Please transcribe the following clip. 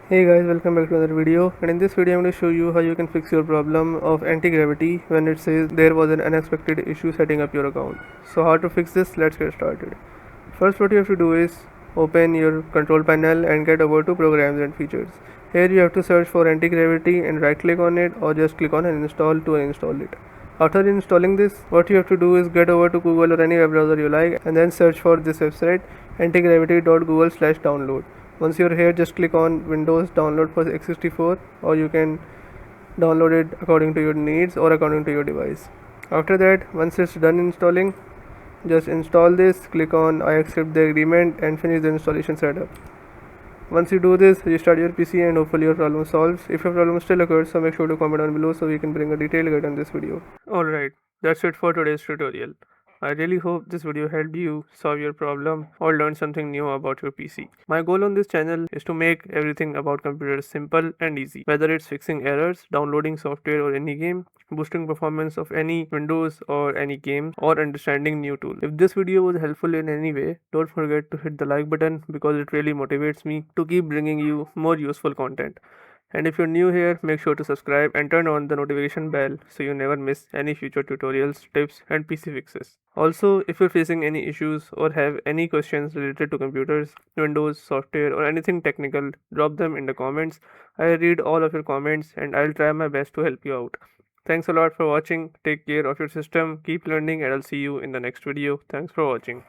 Hey guys, welcome back to another video, and in this video I'm going to show you how you can fix your problem of anti-gravity when it says there was an unexpected issue setting up your account. So how to fix this? Let's get started. First, what you have to do is open your control panel and get over to programs and features. Here you have to search for anti-gravity and right click on it, or just click on uninstall to uninstall it. After installing this, what you have to do is get over to Google or any web browser you like and then search for this website antigravity.google/download. Once you're here, just click on Windows download for x64, or you can download it according to your needs or according to your device. After that, once it's done installing, just install this, click on I accept the agreement and finish the installation setup. Once you do this, restart your PC and hopefully your problem solves. If your problem still occurs, so make sure to comment down below so we can bring a detailed guide on this video. Alright, that's it for today's tutorial. I really hope this video helped you solve your problem or learn something new about your PC. My goal on this channel is to make everything about computers simple and easy, whether it's fixing errors, downloading software or any game, boosting performance of any Windows or any game, or understanding new tools. If this video was helpful in any way, don't forget to hit the like button because it really motivates me to keep bringing you more useful content. And if you're new here, make sure to subscribe and turn on the notification bell so you never miss any future tutorials, tips, and PC fixes. Also, if you're facing any issues or have any questions related to computers, Windows, software, or anything technical, drop them in the comments. I read all of your comments and I'll try my best to help you out. Thanks a lot for watching. Take care of your system, keep learning, and I'll see you in the next video. Thanks for watching.